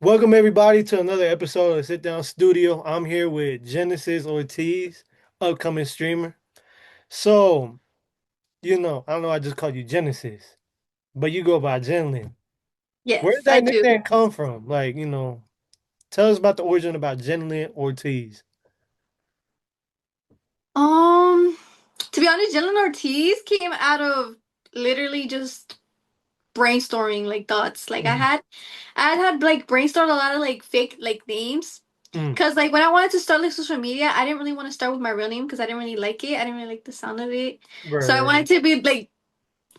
Welcome everybody to another episode of the Sit Down Studio. I'm here with Gennlyn Ortiz, upcoming streamer. So, I don't know, I just called you Genesis, but you go by Gennlyn. Where did Yes, I that do. nickname come from? Tell us about the origin about Gennlyn Ortiz. Um, to be honest, Gennlyn Ortiz came out of literally just brainstorming like thoughts. Like Mhm. I had like brainstormed a lot of like fake like names. Mm. Cause like when I wanted to start like social media, I didn't really want to start with my real name because I didn't really like it. I didn't really like the sound of it. Right, So I right. wanted to be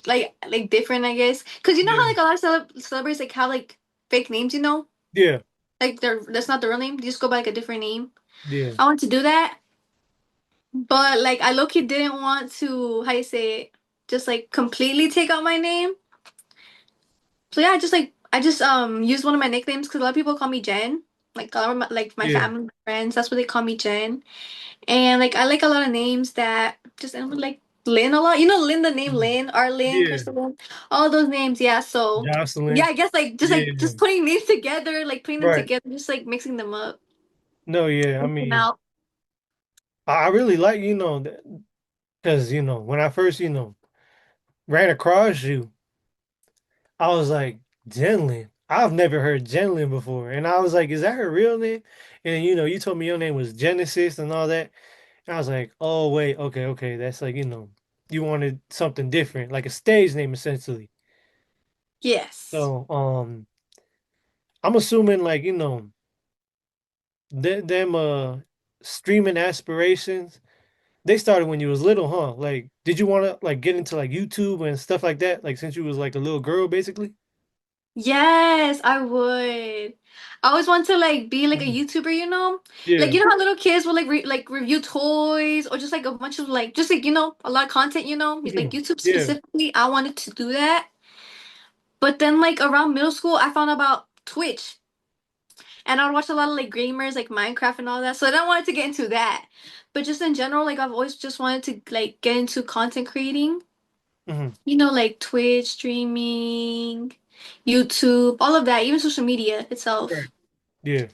like different, I guess. Cause you know how Yeah. like a lot of celebrities like have like fake names, Yeah. like that's not the real name. They just go by like a different name. Yeah. I want to do that. But like I low-key didn't want to, how you say it, just like completely take out my name. So yeah, I just used one of my nicknames because a lot of people call me Jen. Like a lot of my Yeah. family, my friends, that's what they call me, Jen. And like I like a lot of names that just end with like Lynn a lot. You know Lynn, the name Mhm. Lynn, Arlene, Yeah. Crystal Lynn, all those names. Yeah. So yeah, Jocelyn. I guess Yeah. just putting names together, like putting them Right. together, just like mixing them up, No, yeah. I mixing them mean, out. I really like, because, when I first, ran across you, I was like, Gennlyn. I've never heard Gennlyn before. And I was like, is that her real name? And you told me your name was Genesis and all that. And I was like, oh wait, okay, okay. That's like, you wanted something different, like a stage name essentially. Yes. So I'm assuming like, them streaming aspirations, they started when you was little, huh? Like, did you want to like get into like YouTube and stuff like that? Like since you was like a little girl, basically? Yes, I would. I always want to like be like a Mhm. YouTuber, Like Yeah. you know how little kids will like review toys or just like a bunch of like just like a lot of content, like Mhm. YouTube Yeah. specifically. I wanted to do that. But then like around middle school, I found out about Twitch. And I would watch a lot of like gamers like Minecraft and all that. So then I wanted to get into that. But just in general, like I've always just wanted to like get into content creating. Hmm. Like Twitch, streaming, YouTube, all of that, even social media Right. itself. Yeah.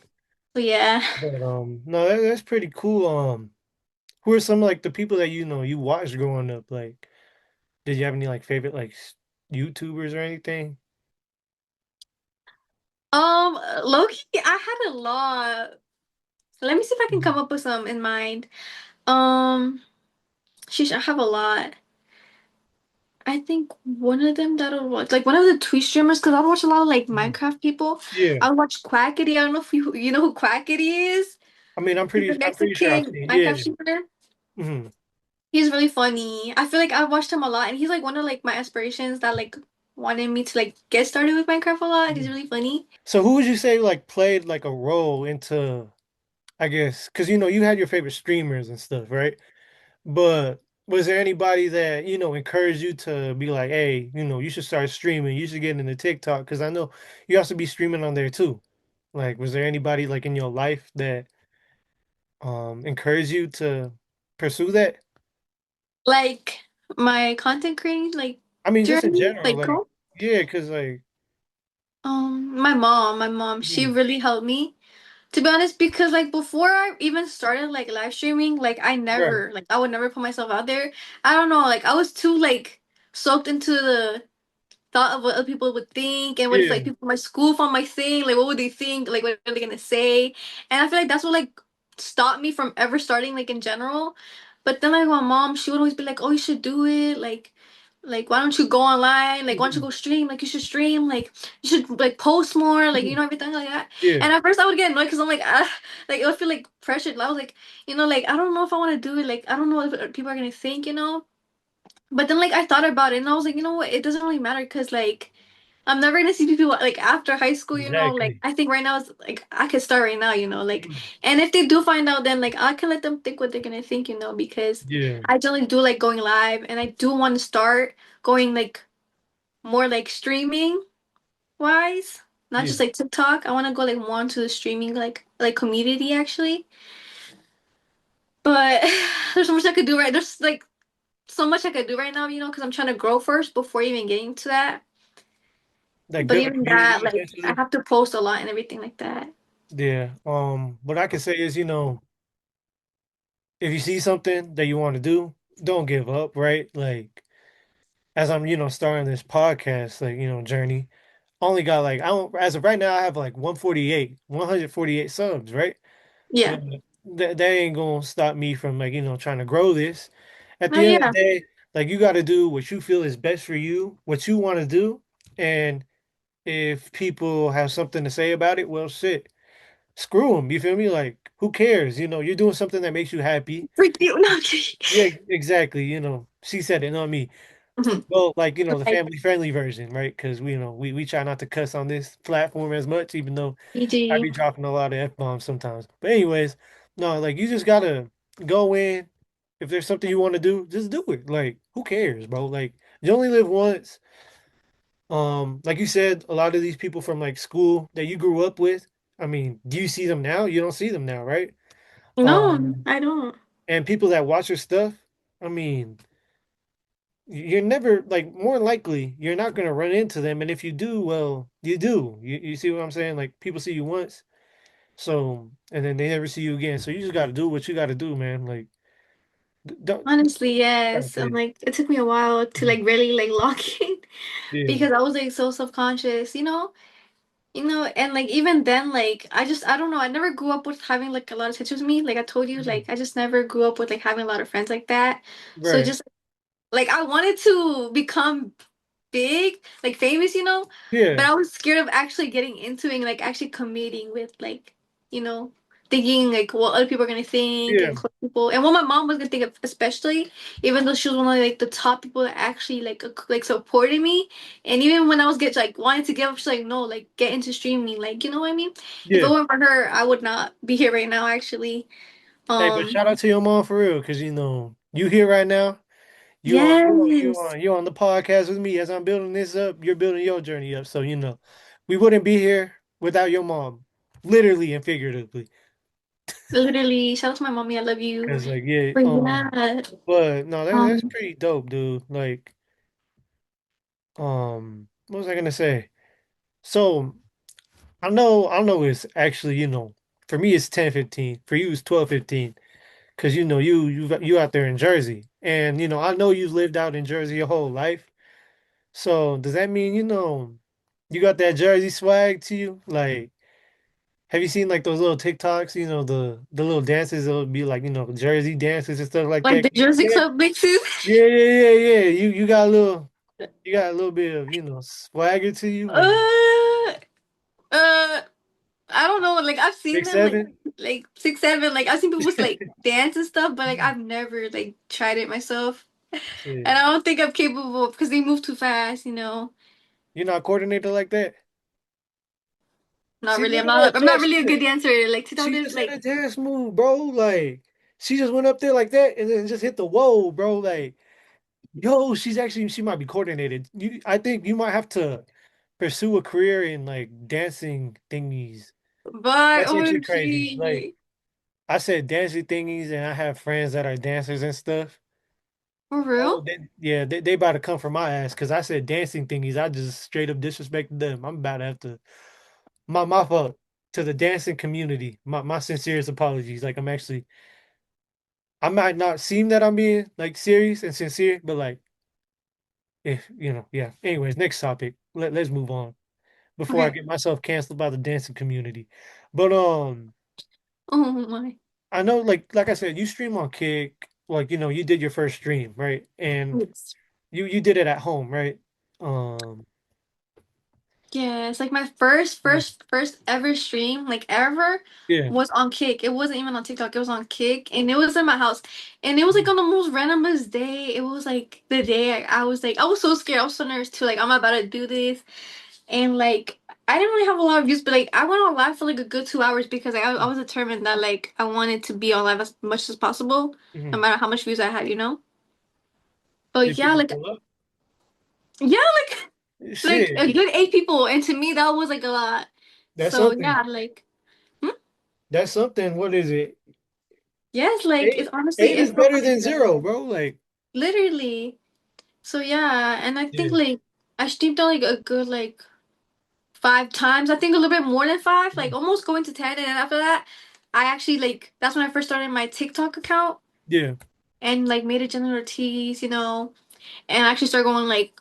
So yeah. But no, that's pretty cool. Who are some like the people that you watched growing up? Like, did you have any like favorite like YouTubers or anything? Loki, I had a lot. Let me see if I can come Mhm. up with some in mind. Um, sheesh, I have a lot. I think one of them that I watch, like one of the Twitch streamers, because I watch a lot of like Mhm. Minecraft people. Yeah. I watch Quackity. I don't know if you know who Quackity is. I mean, He's a I'm pretty sure I've Mexican seen. Yeah. Minecraft streamer. Hmm. He's really funny. I feel like I watched him a lot, and he's like one of like my aspirations that like wanted me to like get started with Minecraft a lot. He's really funny. So who would you say like played like a role into, I guess, because you had your favorite streamers and stuff, right? But was there anybody that, encouraged you to be like, hey, you should start streaming, you should get into TikTok? Because I know you also be streaming on there too. Like, was there anybody like in your life that encouraged you to pursue that? Like my content creating like I mean, just in journey, general, like like, go. yeah, because like, My mom, she mhm, really helped me. To be honest, because like before I even started like live streaming, like right, I would never put myself out there. I don't know, like I was too like soaked into the thought of what other people would think and what if like yeah, people in my school found my thing, like what would they think, like what are they gonna say? And I feel like that's what like stopped me from ever starting like in general. But then like my mom, she would always be like, "Oh, you should do it. Like why don't you go online? Like why don't you mhm, go stream? Like you should stream. Like you should like post more. Like mhm, everything like that." yeah, And at first I would get annoyed because I'm like, like it would feel like pressured. I was like, like I don't know if I want to do it. Like I don't know what people are gonna think. But then like I thought about it and I was like, you know what? It doesn't really matter because like I'm never gonna see people like after high school. Like exactly. I think right now is like I could start right now. Like Mhm. and if they do find out then like I can let them think what they're gonna think, because Yeah, I generally do like going live and I do want to start going like more like streaming wise. Not yeah, just like TikTok. I wanna go like more into the streaming like community actually. But there's so much I could do right. There's like so much I could do right now, because I'm trying to grow first before even getting to that. like But build a even that, community like I essentially. have to post a lot and everything like that. Yeah. What I can say is, if you see something that you want to do, don't give up, right? Like as I'm, starting this podcast, like, journey, only got like I don't as of right now I have like 148 subs, right? Yeah. But that ain't gonna stop me from like, trying to grow this. At Oh the end of the yeah. day, like you gotta do what you feel is best for you, what you want to do. And if people have something to say about it, well shit. Screw them, you feel me? Like, who cares? You're doing something that makes you happy. Freak you. No, I'm kidding. Yeah, exactly. She said it, not me. Mhm. Well, like, the Like family friendly version, right? Because we try not to cuss on this platform as much, even though I PG. be dropping a lot of F-bombs sometimes. But anyways, no, like you just gotta go in. If there's something you want to do, just do it. Like, who cares, bro? Like, you only live once. Like you said, a lot of these people from like school that you grew up with, I mean, do you see them now? You don't see them now, right? No, Um, I don't. and people that watch your stuff, I mean, you're never like more likely you're not gonna run into them, and if you do, well, you do. You see what I'm saying? Like people see you once, so and then they never see you again. So you just gotta do what you gotta do, man. Like don't Honestly, gotta yes. I'm say. like, it took me a while to Mhm. like really like lock in Yeah. because I was like so self-conscious, and like even then, like I don't know, I never grew up with having like a lot of pictures of me. Like I told you, Mhm. like I just never grew up with like having a lot of friends like that. So Right. just like I wanted to become big, like famous, but Yeah. I was scared of actually getting into it and like actually committing with like, you know, thinking like what other people are gonna think Yeah. and close people and what my mom was gonna think of, especially even though she was one of like the top people that actually like supported me. And even when I was get like wanting to give up, she's like, no, like get into streaming, like you know what I mean? If it Yeah. weren't for her, I would not be here right now actually. Hey, but Um, shout out to your mom for real, because you here right now. yes. You on the podcast with me as I'm building this up. You're building your journey up. So we wouldn't be here without your mom, literally and figuratively. Literally, shout out to my mommy, I love you. Cause like yeah, But yeah. but no, that's Um, pretty dope, dude. Like what was I gonna say? So I know it's actually for me it's 10:15. For you it's 12:15. Cause you out there in Jersey, and I know you've lived out in Jersey your whole life. So does that mean you got that Jersey swag to you? Like, have you seen like those little TikToks? The little dances. It'll be like Jersey dances and stuff like like that. the Jersey Club mixes. Yeah, yeah, yeah, yeah. You got a little bit of swagger to you. Like Uh, I don't know. Like I've seen six, them seven. like 6, 7. Like I've seen people like dance and stuff, but like I've never like tried it myself, Shit. and I don't think I'm capable because they move too fast. You're not coordinated like that. Not See, really. look I'm at not. that I'm not dance. really a good dancer. Like to tell She this, just hit like, a dance move, bro. Like she just went up there like that and then just hit the whoa, bro. Like yo, she might be coordinated. I think you might have to pursue a career in like dancing thingies. but That's some shit crazy. Like OMG, I said dancing thingies, and I have friends that are dancers and stuff. for Oh, real? yeah, they about to come for my ass because I said dancing thingies. I just straight up disrespected them. I'm about to have to my fault to the dancing community. My sincerest apologies. Like I might not seem that I'm being like serious and sincere, but like if yeah. Anyways, next topic. Let's move on before I Okay. get myself canceled by the dancing community. But Oh my. I know like I said, you stream on Kick, like you did your first stream, right? And Yes. you did it at home, right? Um Yes, like my first, yeah, first, first ever stream, like ever, yeah, was on Kick. It wasn't even on TikTok. It was on Kick, and it was in my house. And it was like on the most randomest day. It was like the day I was like, I was so scared. I was so nervous too. Like I'm about to do this, and like I didn't really have a lot of views, but like I went on live for like a good 2 hours because like, I was determined that like I wanted to be on live as much as possible, no mhm. matter how much views I had. But Did yeah, people like pull up? yeah, like Shit, a good 8 people, and to me that was like a lot. that's So something. yeah, like. Hmm? That's something. What is it? Yes, like it's Eight. honestly Eight is it's so better funny than because zero, bro. Like, literally. So yeah, and I think yeah. like I streamed on like a good like five times. I think a little bit more than five, like almost going to 10. And then after that, I actually like that's when I first started my TikTok account Yeah. and like made a Gennlyn Ortiz, and I actually started going like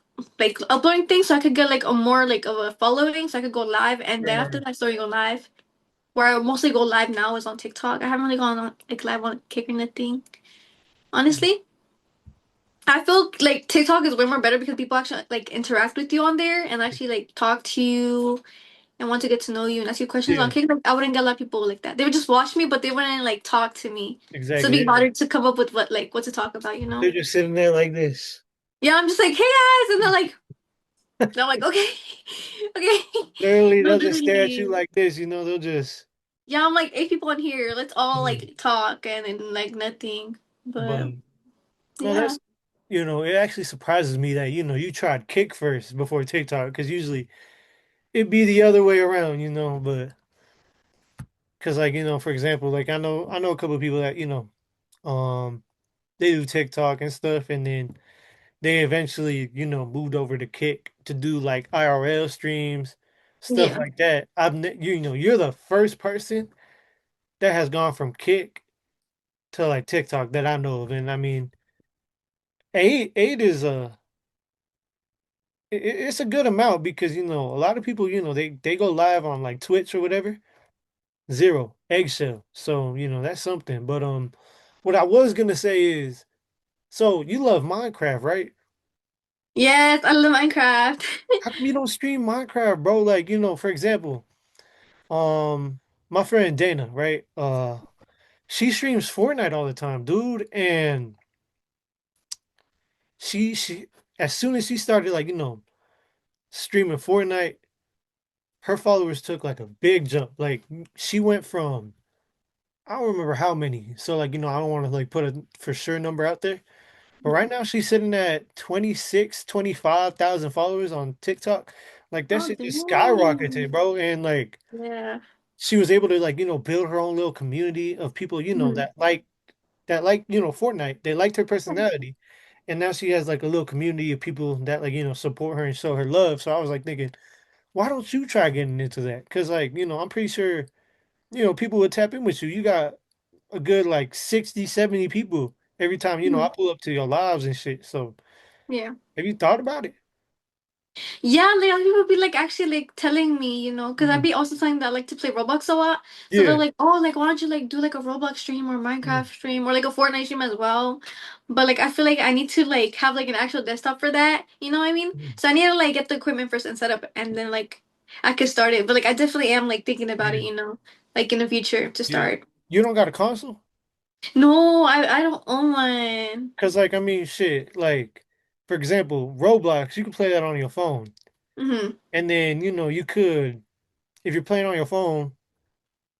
uploading things so I could get like a more like of a following so I could go live. And then after Right. that, I started going live. Where I mostly go live now is on TikTok. I haven't really gone on like live on Kick or nothing. Honestly, I feel like TikTok is way more better because people actually like interact with you on there and actually like talk to you and want to get to know you and ask you questions. On Yeah. Kick, like, I wouldn't get a lot of people like that. They would just watch me, but they wouldn't like talk to me. So Exactly. it'd be harder to come up with what to talk about, you They're know? just sitting there like this. Yeah, I'm just like, hey guys, and they're like, okay, okay, Literally, no, they'll just stare at you literally. like this. They'll just. Yeah, I'm like eight people in here. Let's all Mm. like talk and then like nothing. But But no, yeah. it actually surprises me that, you tried Kick first before TikTok, because usually it'd be the other way around, but because like, for example, like I know a couple of people that, um, they do TikTok and stuff, and then they eventually, moved over to Kick to do like IRL streams, stuff Yeah. like that. You're the first person that has gone from Kick to like TikTok that I know of, and I mean, eight is it's a good amount because a lot of people they go live on like Twitch or whatever. Zero eggshell, so that's something. But what I was gonna say is, so you love Minecraft, right? Yes, I love Minecraft. How come you don't stream Minecraft, bro? Like, for example, um, my friend Dana, right? She streams Fortnite all the time, dude, and she as soon as she started like, streaming Fortnite, her followers took like a big jump. Like she went from I don't remember how many. So like, I don't want to like put a for sure number out there. But right now she's sitting at 25,000 followers on TikTok. Like that Oh, shit just skyrocketed, damn. bro. And like Yeah. she was able to like, build her own little community of people, Mhm. that like, Fortnite. They liked her personality. And now she has like a little community of people that like, support her and show her love. So I was like thinking, why don't you try getting into that? Because like, I'm pretty sure, people would tap in with you. You got a good like 60, 70 people every time, I Mhm. pull up to your lives and shit. So Yeah. have you thought about it? Yeah, like people be like actually like telling me, because I'd Mm. be also saying that I like to play Roblox a lot. So they're Yeah. like, oh, like why don't you like do like a Roblox stream or Mm. Minecraft stream or like a Fortnite stream as well? But like I feel like I need to like have like an actual desktop for that. You know what I mean? Mm. So I need to like get the equipment first and set up and then like I could start it. But like I definitely am like thinking about it, Yeah. like in the future to Yeah. start. You don't got a console? No, I don't own one. Because, like, I mean, shit, like, for example, Roblox, you can play that on your phone. Mm-hmm. And then, you could, if you're playing on your phone,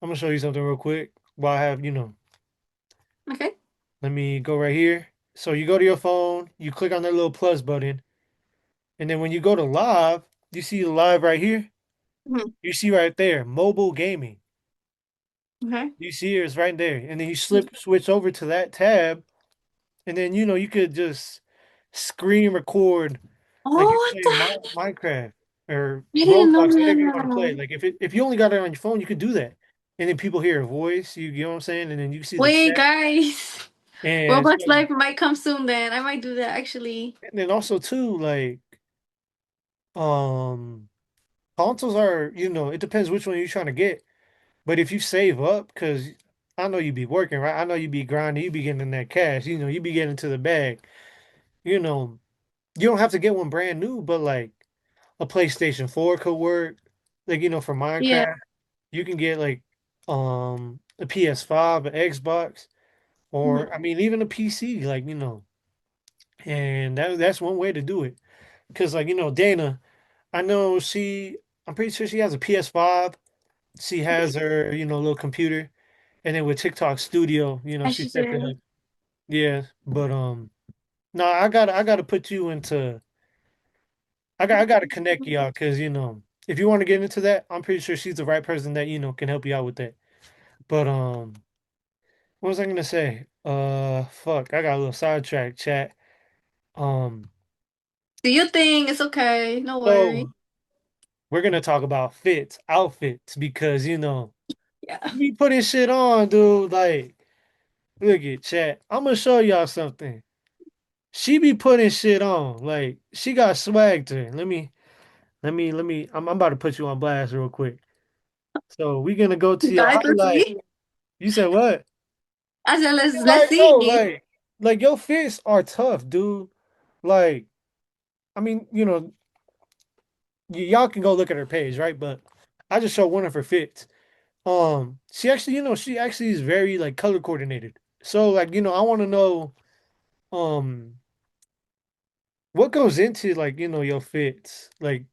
I'm going to show you something real quick while I have, Okay. let me go right here. So you go to your phone, you click on that little plus button, and then when you go to live, you see the live right here? Mm-hmm. You see right there, mobile gaming. Okay. You see it, it's right there. And then you switch over to that tab, and then, you could just screen record like you're Oh, what playing the heck? Minecraft or I didn't know Roblox, whatever you want to play. that. Like if you only got it on your phone, you could do that. And then people hear a voice, you know what I'm saying? And then you see the Wait, chat. guys. And Roblox so, Live might come soon then. I might do that actually. and then also too, like um consoles are, it depends which one you're trying to get. But if you save up, because I know you be working, right? I know you be grinding, you be getting that cash, you be getting to the bag. You know, you don't have to get one brand new, but like a PlayStation 4 could work. Like, for Yeah. Minecraft, you can get like a PS5, an Xbox, Mhm. or I mean even a PC, like, and that's one way to do it. Because like, Dana, I know I'm pretty sure she has a PS5. She Okay. has her, little computer. And then with TikTok Studio, I she should stepped it say. up. Yeah, but no, I gotta put you into I gotta connect y'all because if you want to get into that, I'm pretty sure she's the right person that can help you out with that. But what was I gonna say? Fuck, I got a little sidetrack chat. Um, Do your thing. It's okay. No so worry. we're gonna talk about fits, outfits, because Yeah. you be putting shit on, dude. Like, look at chat. I'm gonna show y'all something. She be putting shit on. Like, she got swag to her. Let me. I'm about to put you on blast real quick. So we gonna go to your Guys, let's highlight. see. You said what? I said let's Like, no, see. like your fits are tough, dude. Like, I mean, y'all can go look at her page, right? But I just show one of her fits. She actually, she actually is very like color coordinated. So like, I want to know, um, what goes into like, your fits, like,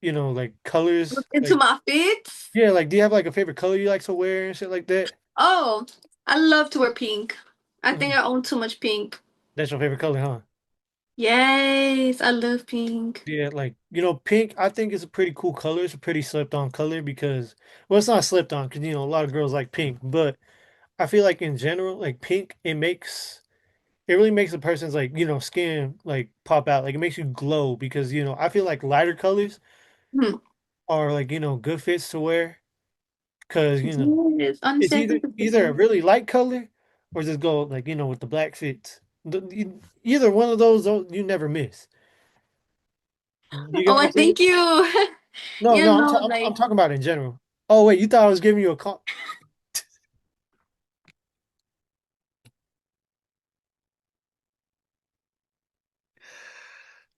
like Look colors, into like, my fits. yeah, like, do you have like a favorite color you like to wear and shit like that? Oh, I love to wear pink. I think Mhm. I own too much pink. That's your favorite color, huh? Yes, I love pink. Yeah, like, pink, I think is a pretty cool color. It's a pretty slept on color because, well, it's not slept on because, a lot of girls like pink, but I feel like in general, like pink, it really makes a person's like, skin like pop out. Like it makes you glow because, I feel like lighter colors Hmm. are like, good fits to wear because, Yes, it's honestly, I think either a really light color or just go like, with the black fits. Either one of those, you never miss. You get oh, what I I'm saying? thank you. No, You no, know, I'm like, talking about in general. Oh wait, you thought I was giving you a call?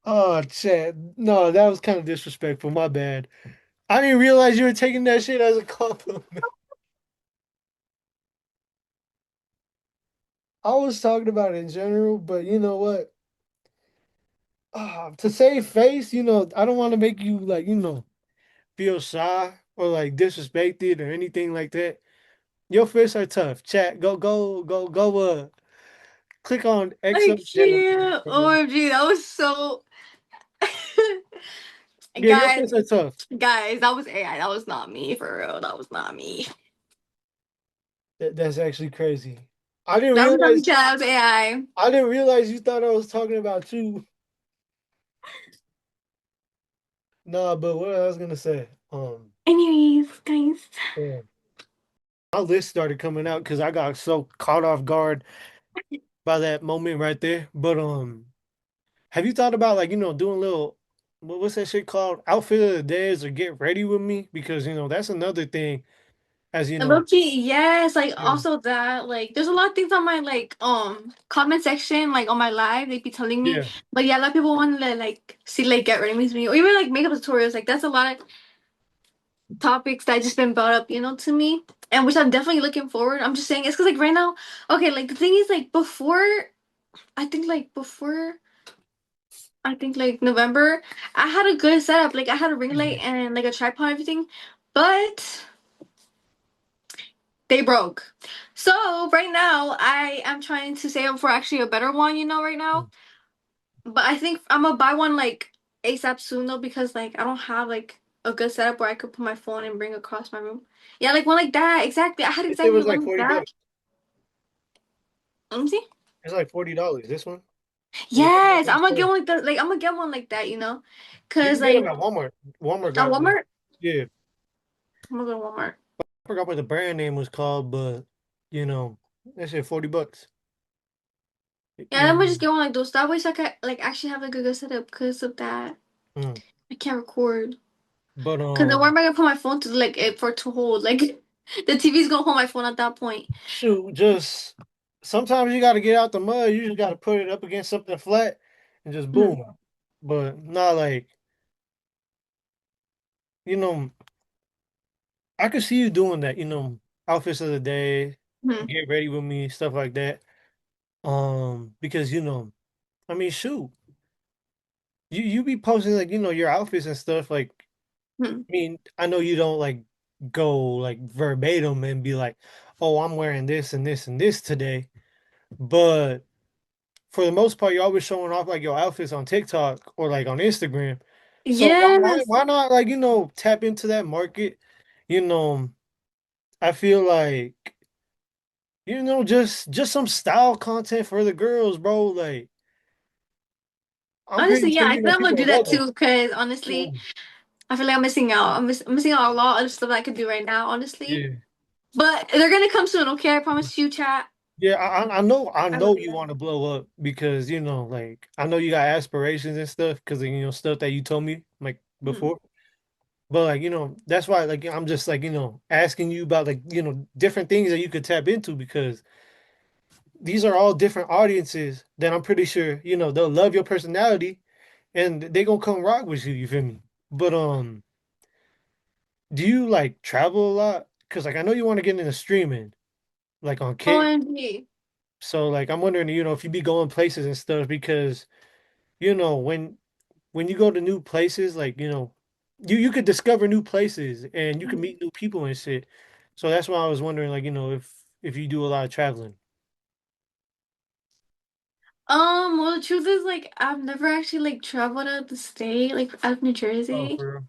Oh, Chad. No, that was kind of disrespectful. My bad. I didn't realize you were taking that shit as a compliment. I was talking about it in general, but you know what? To save face, I don't want to make you like, feel shy or like disrespected or anything like that. Your fists are tough. Chat, go, click on X like up Gennlyn. cute. OMG, that was so. Yeah, your Guys, fists are tough. guys, that was AI. That was not me for real. That was not me. That's actually crazy. I didn't That was not me, realize. child. That was AI. I didn't realize you thought I was talking about you. Nah, but what I was gonna say, Anyways, guys. yeah, my list started coming out because I got so caught off guard by that moment right there. But have you thought about like doing a little what's that shit called? Outfit of the days or get ready with me? Because that's another thing. As you know, Low key, yes. Like yeah, also that, like, there's a lot of things on my like comment section, like on my live, they be telling me. yeah, But yeah, a lot of people want to like see like get ready with me, or even like makeup tutorials. Like that's a lot of topics that just been brought up, to me, and which I'm definitely looking forward. I'm just saying it's because like right now, okay, like the thing is like I think like before I think like November, I had a good setup. Like I had a ring light mhm, and like a tripod and everything, but they broke. So right now I am trying to save up for actually a better one, right now. mhm. But I think I'm gonna buy one like ASAP soon though because like I don't have like a good setup where I could put my phone and bring across my room. Yeah, like one like that. Exactly. I had This shit exactly was one like like 40 that. bucks. Let me see. It's like $40. This one. Yeah, Yes, it's I'm gonna get cool. one like that. Like I'm gonna get one like that. You Cause can get them like at Walmart. Walmart at got them. Walmart, Yeah, I'm gonna go to Walmart. I forgot what the brand name was called, but that shit $40. Yeah, I'm gonna just Mm, get one like those. That way, so I can like actually have like a good setup. Because of that, mm. I can't record. But Because then where am I gonna put my phone to like it for to hold? Like the TV's gonna hold my phone at that point. shoot, just sometimes you got to get out the mud. You just got to put it up against something flat and just Hmm. boom. But not like you know. I could see you doing that. Outfits of the day, Hmm. get ready with me, stuff like that. Because I mean, shoot, you be posting like your outfits and stuff. Like, Hmm. I mean, I know you don't like go like verbatim and be like, oh, I'm wearing this and this and this today, but for the most part, you're always showing off like your outfits on TikTok or like on Instagram. So Yes. why not like tap into that market? You know, I feel like just some style content for the girls, bro. Like I'm pretty Honestly, yeah, sure I think I'm gonna people do would that love that. too. Because honestly, Mm. I feel like I'm missing out. I'm missing out on a lot of stuff that I could do right now, honestly. Yeah. But they're gonna come soon, okay? I promise you, chat. Yeah, I I love know you you. want to blow up because like I know you got aspirations and stuff because stuff that you told me like Mhm. before. But like that's why like I'm just like asking you about like different things that you could tap into because these are all different audiences that I'm pretty sure they'll love your personality and they gonna come rock with you. You feel me? But do you like travel a lot? Because like I know you want to get into streaming like on Kick. OMG. So like I'm wondering if you be going places and stuff because when you go to new places, like, you could discover new places and you can Mhm. meet new people and shit. So that's why I was wondering, like, if you do a lot of traveling. Well, the truth is, like, I've never actually like traveled out of the state, like out of New Oh, Jersey. for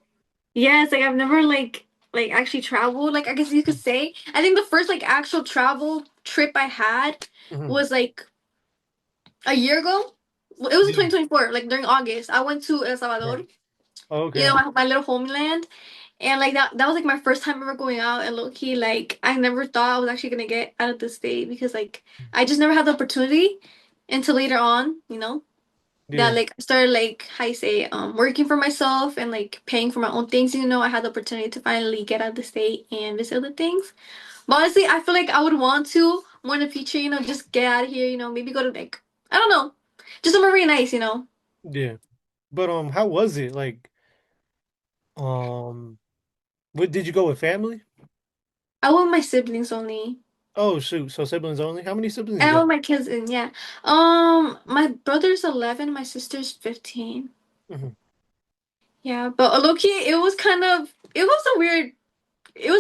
Yes, like I've never like actually traveled. Like I guess you could real? say. I think the first like actual travel trip I had Hmm. was like a year ago. Well, it was in Yeah. 2024, like during August. I went to El Right. Salvador, Oh, you okay. know, my little homeland. And like that was like my first time ever going out and low key, like I never thought I was actually gonna get out of the state because like I just never had the opportunity until later on, you know, that Yeah. like I started like how you say, working for myself and like paying for my own things, you know, I had the opportunity to finally get out of the state and visit other things. But honestly, I feel like I would want to more in the future, you know, just get out of here, you know, maybe go to like I don't know. Just somewhere really nice, you know. Yeah. But how was it? Like, um, what did you go with family? I went with my siblings only. Oh shoot. So siblings only? How many siblings And you I got? went with my cousin, yeah. My brother's 11, my sister's 15. Hmm. Yeah, but low key, it was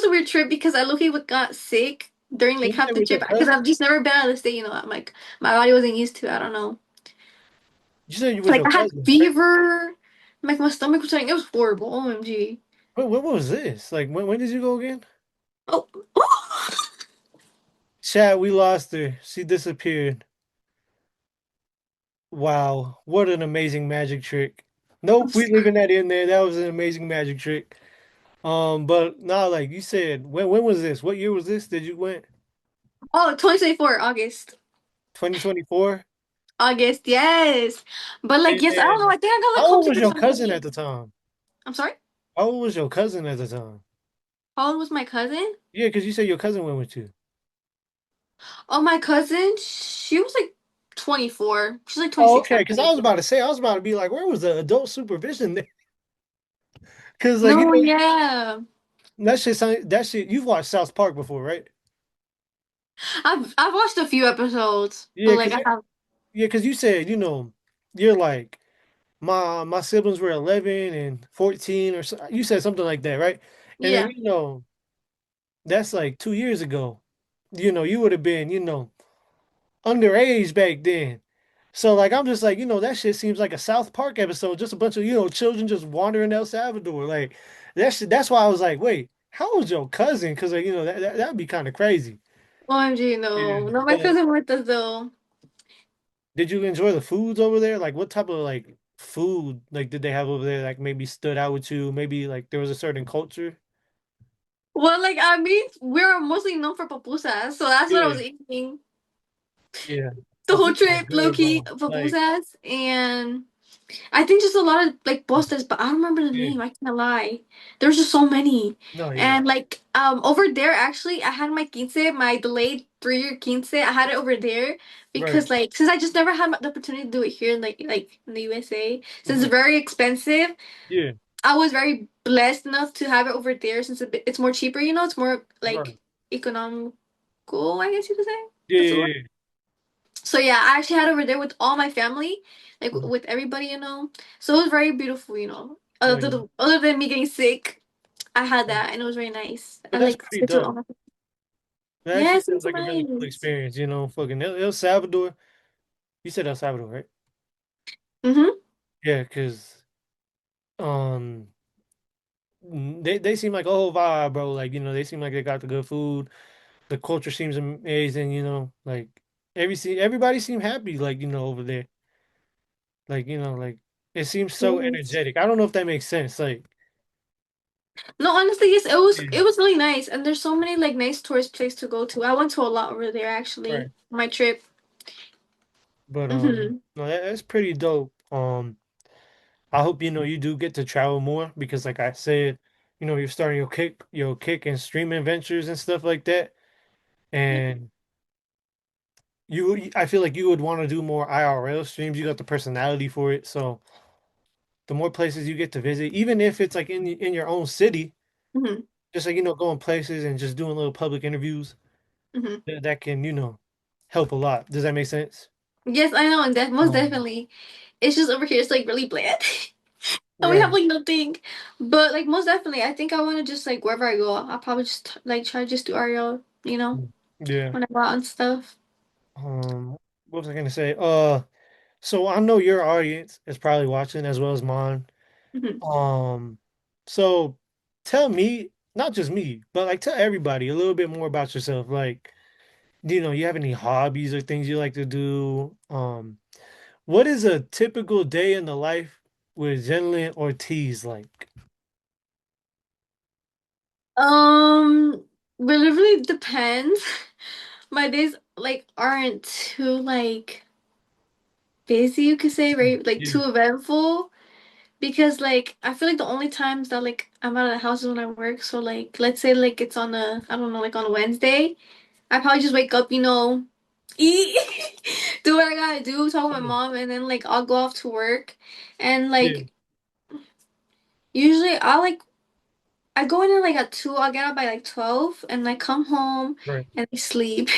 a weird trip because I low key got sick during So like you half went the with your trip because cousin? I've just never been out of the state, you know. I'm like my body wasn't used to it. I don't know. You said you with Like your I had cousin, right? fever, like my stomach was hurting. It was horrible. OMG. What was this? Like when did you go again? Oh, Chat, we lost her. She disappeared. Wow, what an amazing magic trick. I'm Nope, we sorry. leaving that in there. That was an amazing magic trick. But nah, like you said, when was this? What year was this? Did you went? Oh, 2024, August. 2024? August, yes. But like, And yes, I don't know. then I think I got like how old homesick was for your some cousin at the reason. time? I'm sorry. How old was your cousin at the time? How old was my cousin? Yeah, because you said your cousin went with you. Oh, my cousin, she was like 24. She's like Oh, 26 okay. now. Because I was about to say, I was about to be like, where was the adult supervision there? Because like No, yeah. that shit. You've watched South Park before, right? I've watched a few episodes, but Yeah, like because I have. you said you're like my siblings were 11 and 14 or so. You said something like that, right? And then Yeah. that's like 2 years ago. You would have been underage back then. So like I'm just like that shit seems like a South Park episode, just a bunch of children just wandering El Salvador. Like that's why I was like, wait, how old your cousin? Because like that'd be kind of crazy. OMG, Yeah, no. No, my but cousin with us though. did you enjoy the foods over there? Like what type of like food like did they have over there? Like maybe stood out with you? Maybe like there was a certain culture. Well, like I mean, we're mostly known for pupusas, so that's what I Yeah, was eating yeah. the whole Pupusas are trip, low good, key bro. Like pupusas, and I think just a lot of like postres, but I don't remember the yeah, name. I can't lie. There's just so many, no, yeah, and like over there actually, I had my quince, my delayed 3 year quince. I had it over there right. because like since I just never had the opportunity to do it here in like in the USA, since Hmm. it's very expensive. Yeah, I was very blessed enough to have it over there since it's more cheaper. You know, it's more right. like economical. I guess you could say Yeah, that's the word. yeah, yeah. So yeah, I actually had it over there with all my family, like Mhm. with everybody, you know. So it was very beautiful, you know. No, yeah. Other than me getting sick, I had that, and it was very nice. But I that's like pretty spent it with all dope. my. That actually Yes, it sounds was like a really cool nice. experience, fucking El Salvador. You said El Salvador, right? Mhm. Yeah, because um they seem like a whole vibe, bro. Like, they seem like they got the good food. The culture seems amazing, like everybody seem happy, like, over there. Like, like it seems so Yes. energetic. I don't know if that makes sense. Like, No, honestly, yes, Yeah. it was really nice, and there's so many like nice tourist places to go to. I went to a lot over there Right. actually. My trip. But Hmm. no, that's pretty dope. I hope you do get to travel more because like I said, you're starting your kick and streaming ventures and stuff like that. And I feel like you would want to do more IRL streams. You got the personality for it. So the more places you get to visit, even if it's like in your own city, Hmm. just like going places and just doing little public interviews, Hmm. that can, help a lot. Does that make sense? Yes, I know, and that most Um, definitely. It's just over here, it's like really bland. And we have right. like nothing. But like most definitely, I think I want to just like wherever I go, I'll probably just like try to just do Ariel, Yeah. when I go out and stuff. What was I gonna say? So I know your audience is probably watching as well as mine. Hmm. Um, so tell me, not just me, but like tell everybody a little bit more about yourself. Like, you have any hobbies or things you like to do? What is a typical day in the life with Gennlyn Ortiz like? Um, but it really depends. My days like aren't too like busy, you could say, right? Like Yeah, too eventful. Because like I feel like the only times that like I'm out of the house is when I work. So like let's say like it's on a I don't know, like on a Wednesday. I probably just wake up, eat, do what I gotta do, talk with my yeah, mom, and then like I'll go off to work. And yeah, like usually I go in at like at 2, I'll get out by like 12 and I come home right. and I sleep.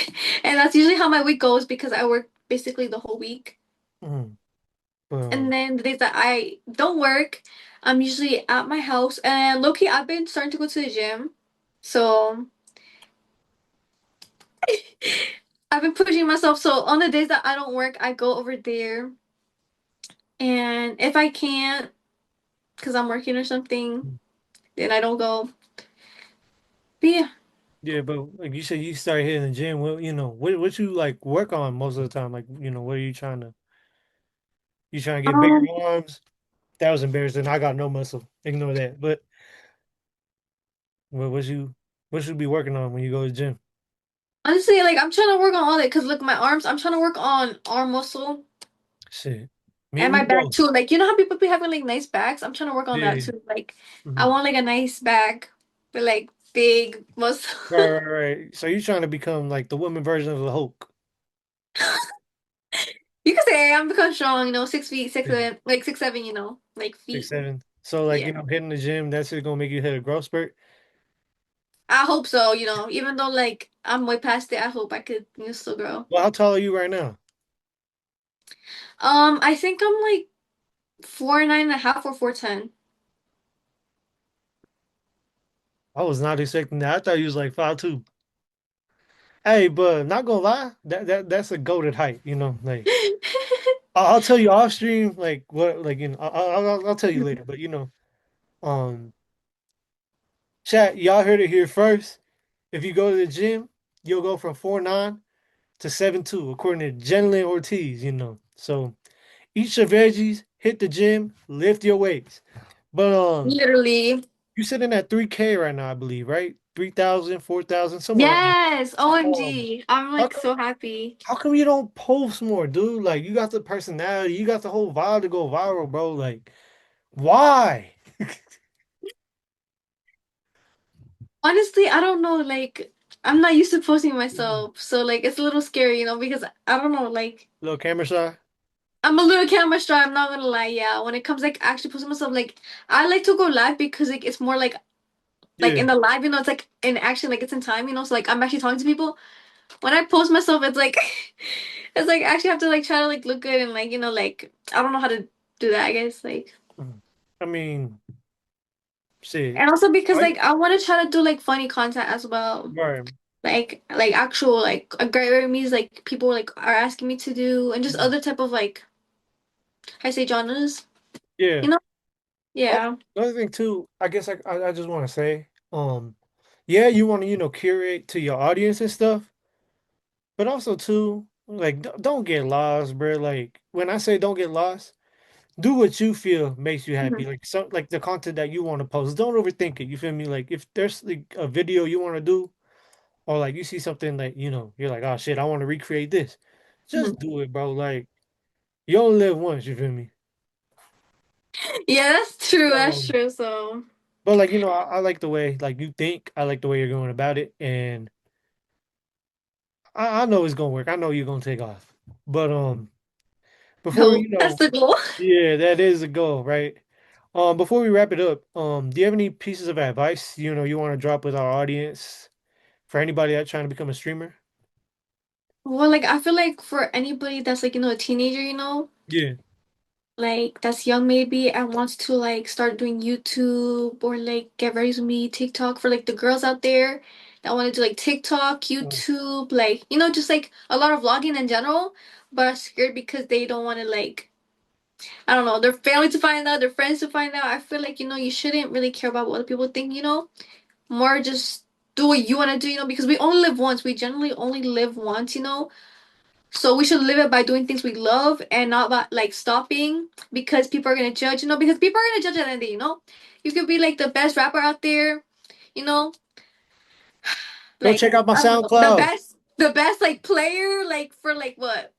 And that's usually how my week goes because I work basically the whole week. Mm, And well, then the days that I don't work, I'm usually at my house. And low-key, I've been starting to go to the gym. So I've been pushing myself. So on the days that I don't work, I go over there. And if I can't, because I'm working or something, then I don't go. But yeah. yeah, but like you said, you started hitting the gym. Well, what you like work on most of the time? Like, what are you trying to get bigger Um, arms? That was embarrassing. I got no muscle. Ignore that. But what should be working on when you go to the gym? honestly, like I'm trying to work on all that because look, my arms, I'm trying to work on arm muscle Shit. Me, and me my back both. too. Like, you know how people be having like nice backs? I'm trying to work on Yeah. that Yeah. too. Like, I Mhm. want like a nice back with like big muscle. Right, right, right. So you're trying to become like the woman version of the Hulk. You could say I'm becoming strong, 6 feet, Yeah. 6'7", like 6'7", like Six, feet. seven. So like, Yeah. hitting the gym, that's just gonna make you hit a growth spurt. I hope so, even though like I'm way past it, I hope I could, still grow. Well, how tall are you right now? I think I'm like 4'9.5" or 4'10". I was not expecting that. I thought you was like 5'2". Hey, but not gonna lie, that's a goated height, like I'll tell you off stream, like what, like I'll tell you later, but um, chat, y'all heard it here first. If you go to the gym, you'll go from 4'9" to 7'2", according to Gennlyn Ortiz. So eat your veggies, hit the gym, lift your weights. But Literally. you're sitting at 3K right now, I believe, right? 3,000, 4,000, somewhere around there. Yes. Um, OMG. I'm how like come so happy. how come you don't post more, dude? Like you got the personality, you got the whole vibe to go viral, bro. Like, why? Honestly, I don't know, like I'm not used to posting Mhm. myself. So like it's a little scary, because I don't know, like Little camera shy? I'm a little camera shy, I'm not gonna lie, yeah. When it comes like actually posting myself, like I like to go live because like it's more like Yeah. in the live, it's like in action, like it's in time, so like I'm actually talking to people. When I post myself, it's like it's like I actually have to like try to like look good and like, like I don't know how to do that, I guess. Like Mhm. I mean, shit. and also because I like I wanna try to do like funny content as well. right. Like actual like Grammys like people like are asking me to do and just Mhm. other type of like I say genres. Yeah. You know? Oh, Yeah. another thing too, I guess I just want to say, yeah, you want to, curate to your audience and stuff, but also too, like don't get lost, bro. Like when I say don't get lost, do what you feel makes you happy. Mhm. Like some like the content that you want to post. Don't overthink it. You feel me? Like if there's like a video you want to do, or like you see something that you're like, oh shit, I want to recreate this. Mhm. Just do it, bro. Like you only live once. You feel me? Yeah, that's true. That's Um, true. So, but like I like the way like you think. I like the way you're going about it, and I know it's gonna work. I know you're gonna take off. But before no, that's we. the goal. Yeah, that is a goal, right? Before we wrap it up, do you have any pieces of advice, you want to drop with our audience for anybody that's trying to become a streamer? Well, like I feel like for anybody that's like, a teenager, Yeah. like that's young maybe and wants to like start doing YouTube or like get ready to meet TikTok for like the girls out there that want to do like TikTok, Mm. YouTube, like, just like a lot of vlogging in general, but are scared because they don't want to like, I don't know, their family to find out, their friends to find out. I feel like, you shouldn't really care about what other people think, more just do what you want to do, because we only live once. We generally only live once. So we should live it by doing things we love and not by like stopping because people are gonna judge, because people are gonna judge at the end of the day. You could be like the best rapper out there, you know, Go like check out my I don't know, the SoundCloud. best like player, like for like what?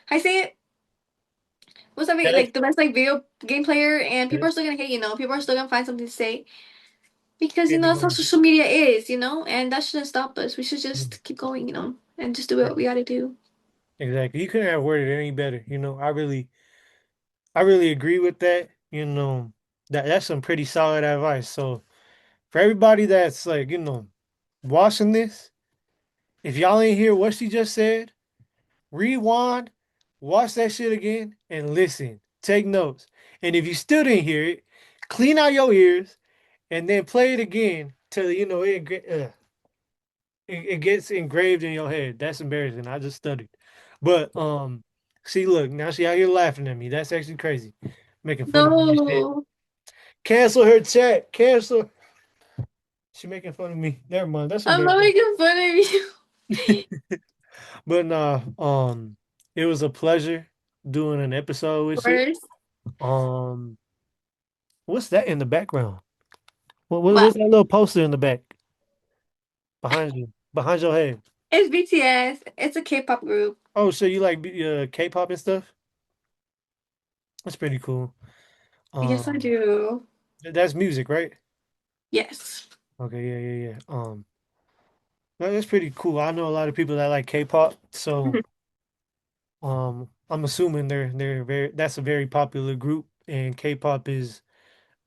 I say it, what's that That like the best like video game player, and yeah, people are still gonna hate, people are still gonna find something to say because yeah, that's how social media is, and that shouldn't stop us. We should mm, just keep going, and just do what we gotta do. exactly. You couldn't have worded it any better. I really agree with that. That's some pretty solid advice. So for everybody that's like, watching this, if y'all ain't hear what she just said, rewind, watch that shit again, and listen. Take notes. And if you still didn't hear it, clean out your ears and then play it again till it gets engraved in your head. That's embarrassing. I just studied, but see, look now she out here laughing at me. That's actually crazy, making fun of me and shit. No, Cancel her chat. Cancel. She making fun of me. Never mind. That's I'm not embarrassing. making fun of you. But nah, it was a pleasure doing an episode Of with you. course. Um, what's that in the background? But What's that little poster in the back behind you, behind your head? it's BTS. It's a K-pop group. Oh, so you like K-pop and stuff? That's pretty cool. Yes, I Um, do. that's music, right? Yes. Okay, yeah, yeah, yeah. That's pretty cool. I know a lot of people that like K-pop, so I'm assuming they're very that's a very popular group, and K-pop is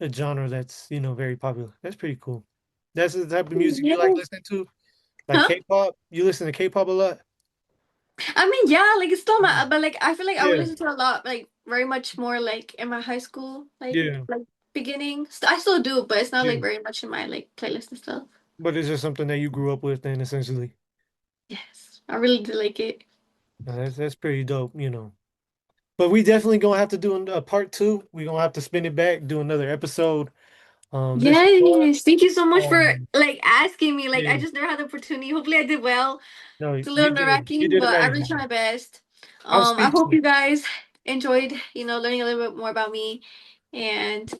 a genre that's very popular. That's pretty cool. That's the type of music you like Yes. listening to, like Huh? K-pop. You listen to K-pop a lot? I mean, yeah, like it's still Mm. my, but like I feel like I would Yeah, listen to a lot, like very much more like in my high school, yeah, like beginning. I still do, but it's not yeah. like very much in my like playlist and stuff. But it's just something that you grew up with, then essentially. Yes, I really do like it. That's pretty dope. But we definitely gonna have to do a part two. We gonna have to spin it back, do another episode. This was fun. Yes, thank you so much for Um, like asking me. Like I yeah, just never had the opportunity. Hopefully I did well. no, It's a little you nerve-wracking, did but I really amazing. try my best. I'm I hope speechless. you guys enjoyed, learning a little bit more about me. And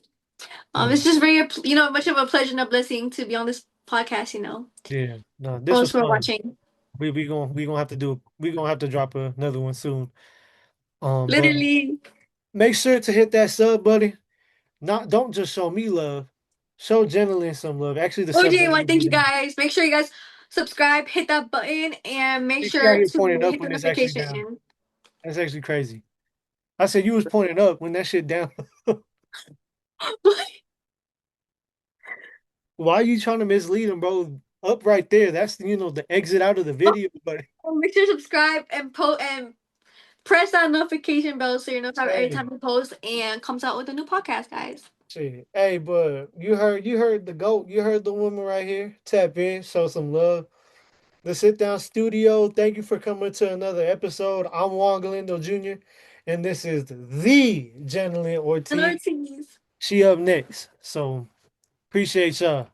Mm, it's just very, much of a pleasure and a blessing to be on this podcast. yeah, no, For this those was who are fun. watching. We gonna have to drop another one soon. But Literally. make sure to hit that sub, buddy. Not don't just show me love, show Gennlyn some love. Actually, the sub OJ, doesn't well, even thank you need it. guys. Make sure you guys subscribe, hit that button, and make See, she out sure here pointing to up hit the when it's actually down. notification. That's actually crazy. I said you was pointing up when that shit down. Why are you trying to mislead him, bro? Up right there. That's the exit out of the video, but Make sure to subscribe and press that notification bell so you know every hey, time we post and comes out with a new podcast, guys. shit. Hey, but you heard the goat. You heard the woman right here. Tap in, show some love. The Sit Down Studio. Thank you for coming to another episode. I'm Juan Galindo Jr. and this is the Gennlyn And Ortiz. Ortiz. She up next. So appreciate y'all.